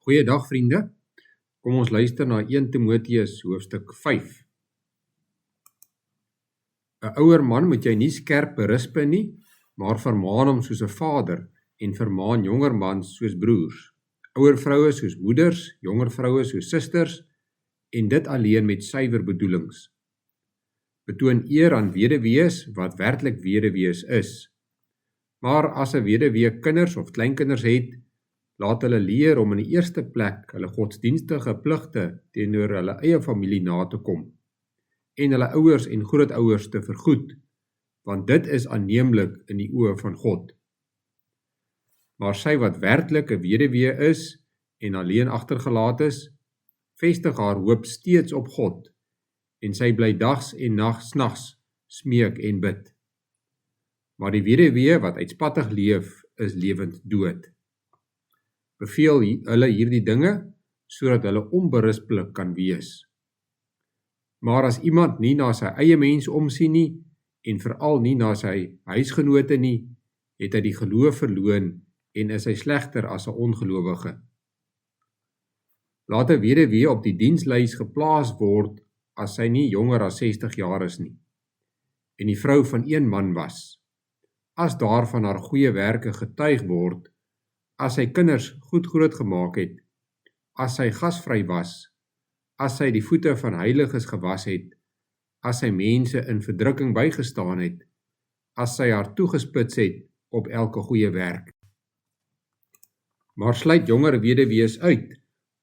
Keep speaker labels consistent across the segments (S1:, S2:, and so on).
S1: Goeiedag vriende, kom ons luister na 1 Timoteus hoofstuk 5. 'n Ouer man moet jy nie skerp berisp nie, maar vermaan hom soos 'n vader en vermaan jonger mans soos broers. Ouer vroue soos moeders, jonger vroue soos susters en dit alleen met suiwer bedoelings. Betoon eer aan weduwees wat werklik weduwees is. Maar as 'n weduwee kinders of kleinkinders het, laat hulle leer om in die eerste plek hulle godsdienstige pligte teenoor hulle eie familie na te kom en hulle ouers en grootouers te vergoed, want dit is aanneemlik in die oë van God. Maar sy wat werklik 'n weduwee is en alleen agtergelaat is, vestig haar hoop steeds op God en sy bly dags en nags smeek en bid. Maar die weduwee wat uitspattig leef, is lewend dood. Beveel hulle hierdie dinge, sodat hulle onberispelik kan wees. Maar as iemand nie na sy eie mens omsien nie, en veral nie na sy huisgenote nie, het hy die geloof verloon en is hy slegter as 'n ongelowige. Laat 'n weduwee op die dienslys geplaas word as sy nie jonger as 60 jaar is nie, en die vrou van een man was, as daar van haar goeie werke getuig word, as sy kinders goed grootgemaak het, as sy gasvry was, as sy die voete van heiliges gewas het, as sy mense in verdrukking bygestaan het, as sy haar toegespits het op elke goeie werk. Maar sluit jonger weduwees uit,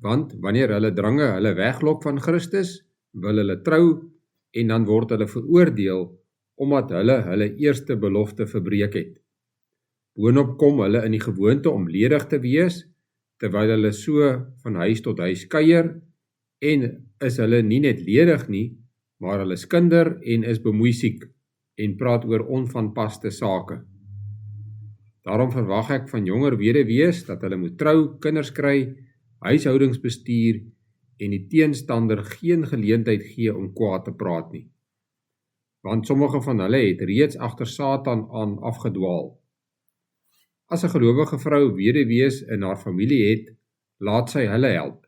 S1: want wanneer hulle drange hulle weglok van Christus, wil hulle trou en dan word hulle veroordeel omdat hulle eerste belofte verbreek het. Boonop kom hulle in die gewoonte om ledig te wees, terwyl hulle so van huis tot huis kuier, en is hulle nie net ledig nie, maar hulle is kinder en is bemoeisiek, en praat oor onvanpaste sake. Daarom verwag ek van jonger weduwees dat hulle moet trou, kinders kry, huishoudings bestuur, en die teenstander geen geleentheid gee om kwaad te praat nie. Want sommige van hulle het reeds agter Satan aan afgedwaal. As 'n gelowige vrou weduwees in haar familie het, laat sy hulle help.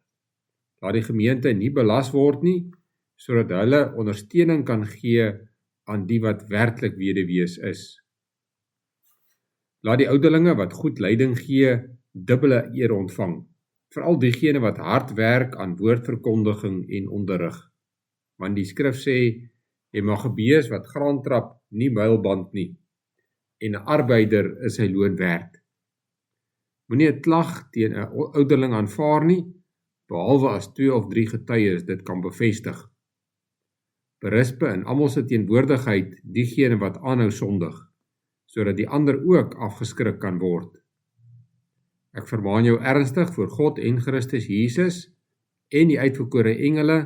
S1: Laat die gemeente nie belas word nie, sodat hulle ondersteuning kan gee aan die wat werklik weduwees is. Laat die ouderlinge wat goed leiding gee, dubbele eer ontvang, veral diegene wat hard werk aan woordverkondiging en onderrig. Want die skrif sê, jy mag 'n bees wat graan trap, nie muilband nie, en 'n arbeider is sy loon werd. Moenie 'n klag teen 'n ouderling aanvaar nie, behalwe as 2 of 3 getuies dit kan bevestig. Berispe in almal se teenwoordigheid diegene wat aanhou sondig, sodat die ander ook afgeskrik kan word. Ek vermaan jou ernstig voor God en Christus Jesus en die uitverkore engele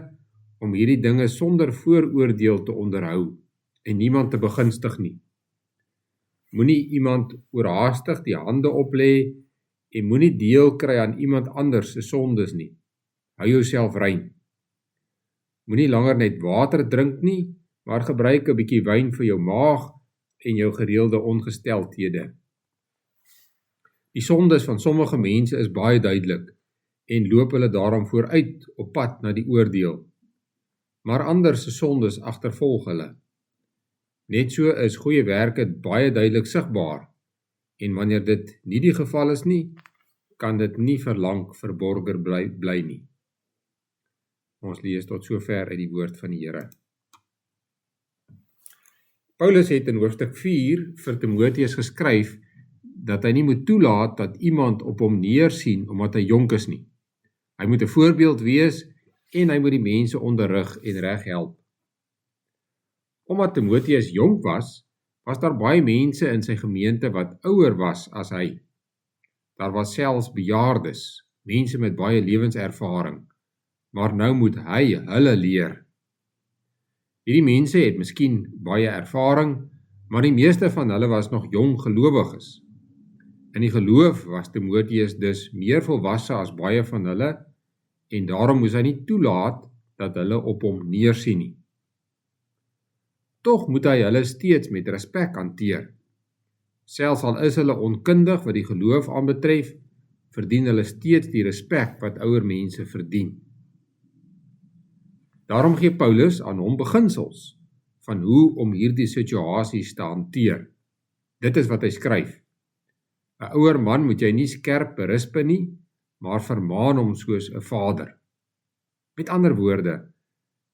S1: om hierdie dinge sonder vooroordeel te onderhou en niemand te begunstig nie. Moenie iemand oorhaastig die hande oplê en moenie deel kry aan iemand anders se sondes nie. Hou jouself rein. Moenie langer net water drink nie, maar gebruik 'n bietjie wyn vir jou maag en jou gereelde ongesteldhede. Die sondes van sommige mense is baie duidelik en loop hulle daarom vooruit op pad na die oordeel. Maar ander se sondes agtervolg hulle. Net so is goeie werke baie duidelik sigbaar en wanneer dit nie die geval is nie, kan dit nie verlang verborger bly nie. Ons lees tot sover uit die woord van die Here. Paulus het in hoofstuk 4 vir Timoteus geskryf dat hy nie moet toelaat dat iemand op hom neersien omdat hy jonk is nie. Hy moet 'n voorbeeld wees en hy moet die mense onderrig en reg help. Omdat Timoteus jonk was daar baie mense in sy gemeente wat ouer was as hy. Daar was selfs bejaardes, mense met baie lewenservaring, maar nou moet hy hulle leer. Hierdie mense het miskien baie ervaring, maar die meeste van hulle was nog jong gelowiges. In die geloof was Timoteus dus meer volwasse as baie van hulle, en daarom moes hy nie toelaat dat hulle op hom neersien nie. Tog moet hy hulle steeds met respek hanteer. Selfs al is hulle onkundig wat die geloof aanbetref, verdien hulle steeds die respek wat ouer mense verdien. Daarom gee Paulus aan hom beginsels van hoe om hierdie situasies te hanteer. Dit is wat hy skryf. 'n Ouer man moet jy nie skerp berisp nie, maar vermaan hom soos 'n vader. Met ander woorde,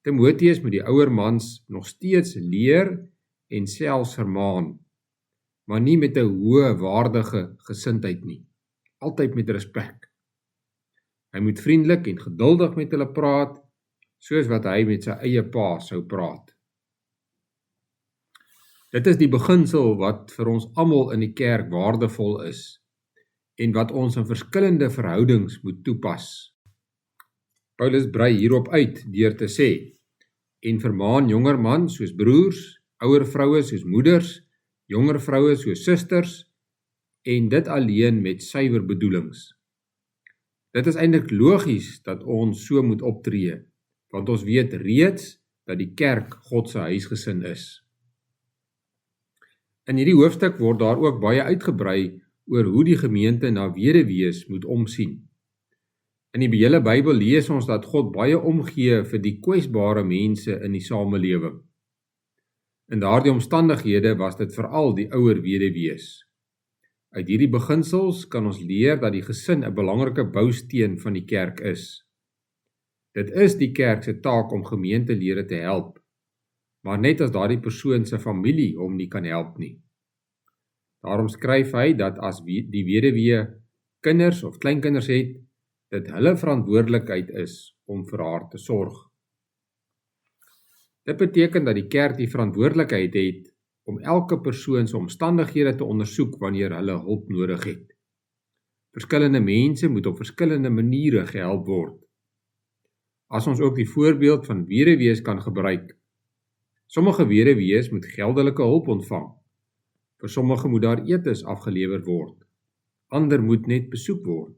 S1: Timoteus moet die ouer mans nog steeds leer en selfs vermaan, maar nie met 'n hoë waardige gesindheid nie, altyd met respek. Hy moet vriendelik en geduldig met hulle praat, soos wat hy met sy eie pa sou praat. Dit is die beginsel wat vir ons almal in die kerk waardevol is en wat ons in verskillende verhoudings moet toepas. Paulus brei hierop uit deur te sê, en vermaan jonger mans soos broers, ouer vroue soos moeders, jonger vroue soos susters, en dit alleen met suiwer bedoelings. Dit is eintlik logies dat ons so moet optree, want ons weet reeds dat die kerk God se huisgesin is. In hierdie hoofstuk word daar ook baie uitgebrei oor hoe die gemeente na weduwees moet omsien. In die hele Bybel lees ons dat God baie omgee vir die kwesbare mense in die samelewing. In daardie omstandighede was dit veral die ouer weduwees. Uit hierdie beginsels kan ons leer dat die gesin 'n belangrike bousteen van die kerk is. Dit is die kerk se taak om gemeentelede te help, maar net as daardie persoon se familie hom nie kan help nie. Daarom skryf hy dat as die weduwee kinders of kleinkinders het, dit hulle verantwoordelikheid is om vir haar te sorg. Dit beteken dat die kerk die verantwoordelikheid het om elke persoon se omstandighede te ondersoek wanneer hulle hulp nodig het. Verskillende mense moet op verskillende maniere gehelp word. As ons ook die voorbeeld van weduwees kan gebruik, sommige weduwees moet geldelike hulp ontvang, vir sommige moet daar etes afgelewer word, ander moet net besoek word.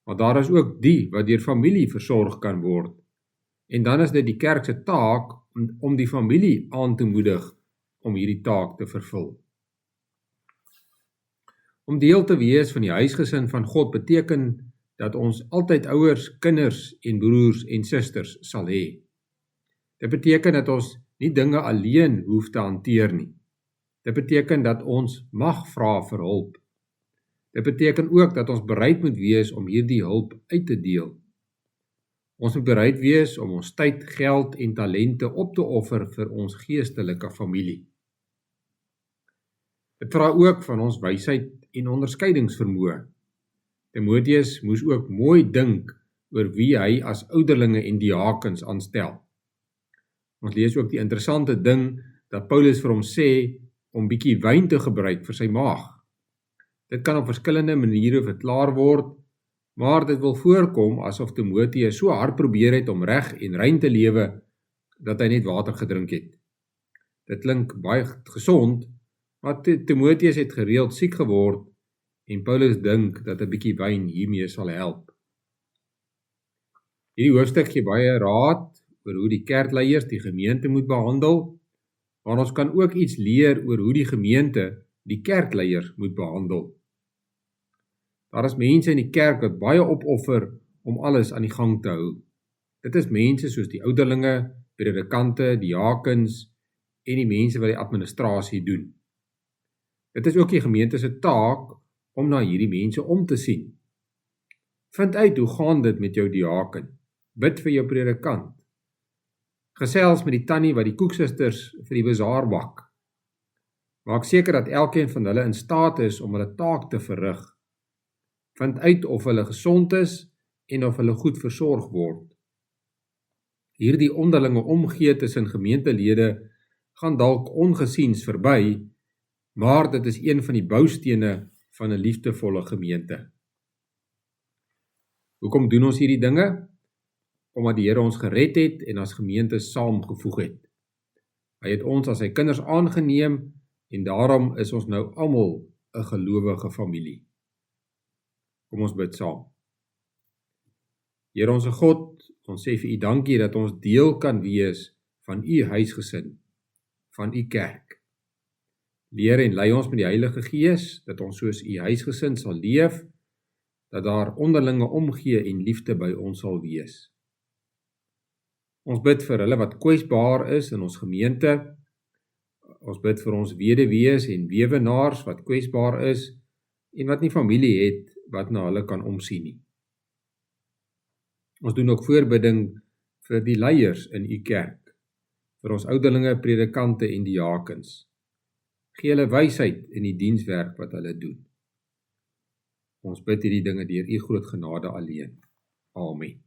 S1: Maar daar is ook die wat deur familie versorg kan word, en dan is dit die kerk se taak om die familie aan te moedig om hierdie taak te vervul. Om deel te wees van die huisgesin van God beteken dat ons altyd ouers, kinders en broers en susters sal hê. Dit beteken dat ons nie dinge alleen hoef te hanteer nie. Dit beteken dat ons mag vra vir hulp. Dit beteken ook dat ons bereid moet wees om hierdie hulp uit te deel. Ons moet bereid wees om ons tyd, geld en talente op te offer vir ons geestelike familie. Dit vra ook van ons wysheid en onderskeidingsvermoë. Timoteus moes ook mooi dink oor wie hy as ouderlinge en diakens aanstel. Ons lees ook die interessante ding dat Paulus vir hom sê om bietjie wyn te gebruik vir sy maag. Dit kan op verskillende maniere verklaar word, maar dit wil voorkom asof Timoteus so hard probeer het om reg en rein te lewe, dat hy net water gedrink het. Dit klink baie gesond, maar Timoteus het gereeld siek geword, en Paulus dink dat 'n bietjie wyn hiermee sal help. Hierdie hoofstuk gee baie raad oor hoe die kerkleiers die gemeente moet behandel, maar ons kan ook iets leer oor hoe die gemeente die kerkleier moet behandel. Daar is mense in die kerk wat baie opoffer om alles aan die gang te hou. Dit is mense soos die ouderlinge, predikante, diakens en die mense wat die administrasie doen. Dit is ook die gemeente se taak om na hierdie mense om te sien. Vind uit hoe gaan dit met jou diaken. Bid vir jou predikant. Gesels met die tannie wat die koeksusters vir die bazaar bak. Maak seker dat elkeen van hulle in staat is om hulle taak te verrig. Vind uit of hulle gesond is en of hulle goed versorg word. Hierdie onderlinge omgee tussen gemeentelede gaan dalk ongesiens verby, maar dit is een van die boustene van 'n liefdevolle gemeente. Hoekom doen ons hierdie dinge? Omdat die Here ons gered het en as gemeente saamgevoeg het. Hy het ons as sy kinders aangeneem en daarom is ons nou almal 'n gelowige familie. Kom ons bid saam. Here onse God, ons sê vir U dankie dat ons deel kan wees van U huisgesin, van U kerk. Leer en lei ons met die Heilige Gees, dat ons soos U huisgesin sal leef, dat daar onderlinge omgee en liefde by ons sal wees. Ons bid vir hulle wat kwesbaar is in ons gemeente. Ons bid vir ons weduwees en weewenaars wat kwesbaar is en wat nie familie het wat na hulle kan omsien nie. Ons doen ook voorbidding vir die leiers in u kerk, vir ons ouderlinge, predikante en diakens. Gee hulle wysheid in die dienswerk wat hulle doen. Ons bid hierdie dinge deur u groot genade alleen. Amen.